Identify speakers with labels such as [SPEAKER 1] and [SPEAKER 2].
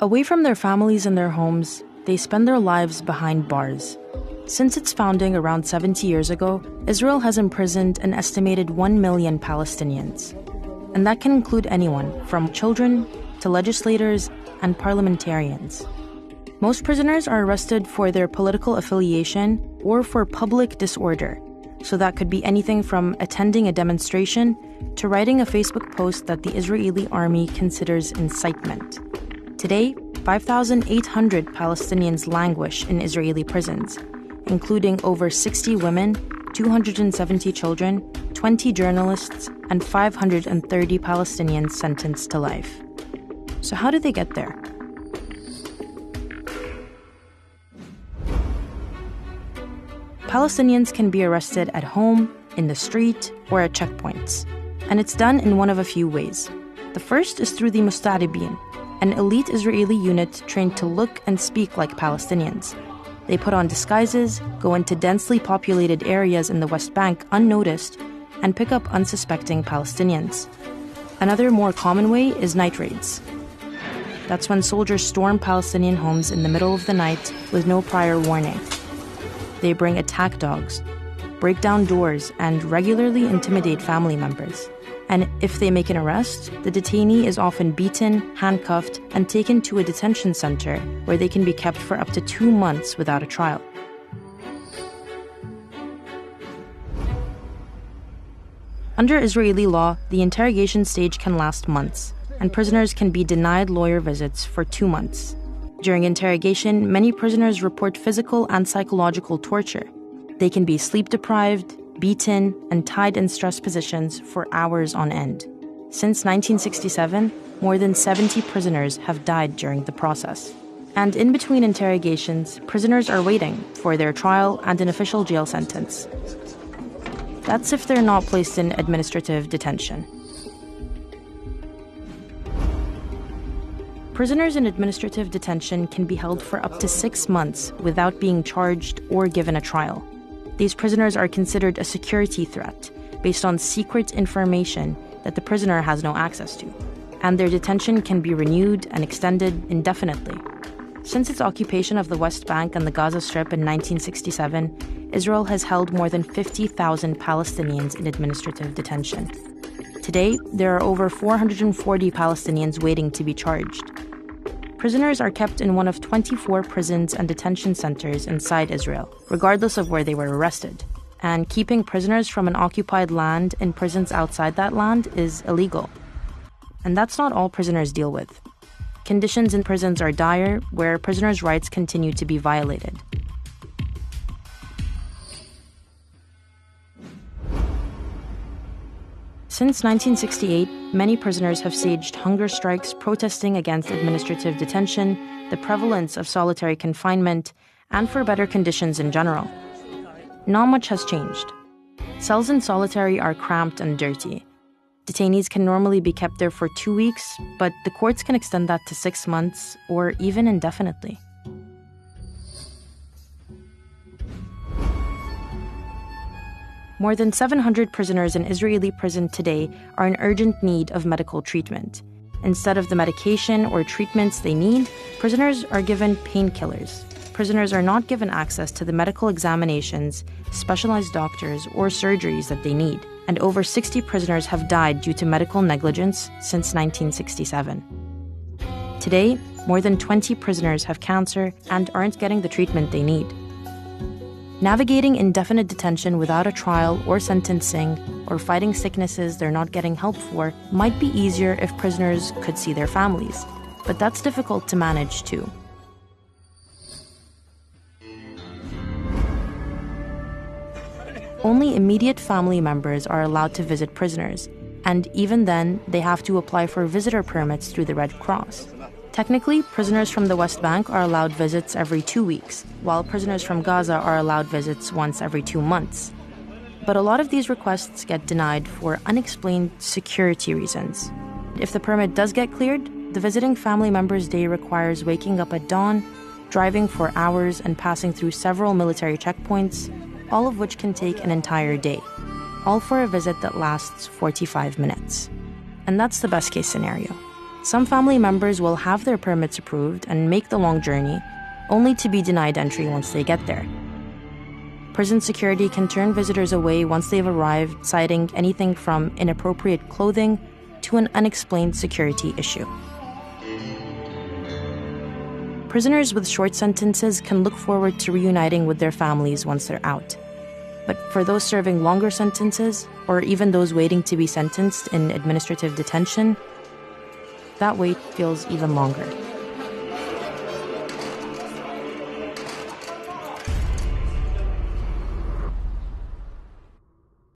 [SPEAKER 1] Away from their families and their homes, they spend their lives behind bars. Since its founding around 70 years ago, Israel has imprisoned an estimated 1 million Palestinians. And that can include anyone, from children to legislators and parliamentarians. Most prisoners are arrested for their political affiliation or for public disorder. So that could be anything from attending a demonstration to writing a Facebook post that the Israeli army considers incitement. Today, 5,800 Palestinians languish in Israeli prisons, including over 60 women, 270 children, 20 journalists, and 530 Palestinians sentenced to life. So how did they get there? Palestinians can be arrested at home, in the street, or at checkpoints. And it's done in one of a few ways. The first is through the Mustaribin, an elite Israeli unit trained to look and speak like Palestinians. They put on disguises, go into densely populated areas in the West Bank unnoticed, and pick up unsuspecting Palestinians. Another more common way is night raids. That's when soldiers storm Palestinian homes in the middle of the night with no prior warning. They bring attack dogs, break down doors, and regularly intimidate family members. And if they make an arrest, the detainee is often beaten, handcuffed, and taken to a detention center where they can be kept for up to 2 months without a trial. Under Israeli law, the interrogation stage can last months, and prisoners can be denied lawyer visits for 2 months. During interrogation, many prisoners report physical and psychological torture. They can be sleep-deprived, beaten, and tied in stress positions for hours on end. Since 1967, more than 70 prisoners have died during the process. And in between interrogations, prisoners are waiting for their trial and an official jail sentence. That's if they're not placed in administrative detention. Prisoners in administrative detention can be held for up to 6 months without being charged or given a trial. These prisoners are considered a security threat based on secret information that the prisoner has no access to, and their detention can be renewed and extended indefinitely. Since its occupation of the West Bank and the Gaza Strip in 1967, Israel has held more than 50,000 Palestinians in administrative detention. Today, there are over 440 Palestinians waiting to be charged. Prisoners are kept in one of 24 prisons and detention centers inside Israel, regardless of where they were arrested. And keeping prisoners from an occupied land in prisons outside that land is illegal. And that's not all prisoners deal with. Conditions in prisons are dire, where prisoners' rights continue to be violated. Since 1968, many prisoners have staged hunger strikes protesting against administrative detention, the prevalence of solitary confinement, and for better conditions in general. Not much has changed. Cells in solitary are cramped and dirty. Detainees can normally be kept there for 2 weeks, but the courts can extend that to 6 months or even indefinitely. More than 700 prisoners in Israeli prison today are in urgent need of medical treatment. Instead of the medication or treatments they need, prisoners are given painkillers. Prisoners are not given access to the medical examinations, specialized doctors, or surgeries that they need. And over 60 prisoners have died due to medical negligence since 1967. Today, more than 20 prisoners have cancer and aren't getting the treatment they need. Navigating indefinite detention without a trial or sentencing, or fighting sicknesses they're not getting help for, might be easier if prisoners could see their families. But that's difficult to manage too. Only immediate family members are allowed to visit prisoners, and even then, they have to apply for visitor permits through the Red Cross. Technically, prisoners from the West Bank are allowed visits every 2 weeks, while prisoners from Gaza are allowed visits once every 2 months. But a lot of these requests get denied for unexplained security reasons. If the permit does get cleared, the visiting family member's day requires waking up at dawn, driving for hours, and passing through several military checkpoints, all of which can take an entire day, all for a visit that lasts 45 minutes. And that's the best-case scenario. Some family members will have their permits approved and make the long journey, only to be denied entry once they get there. Prison security can turn visitors away once they've arrived, citing anything from inappropriate clothing to an unexplained security issue. Prisoners with short sentences can look forward to reuniting with their families once they're out. But for those serving longer sentences, or even those waiting to be sentenced in administrative detention, that wait feels even longer.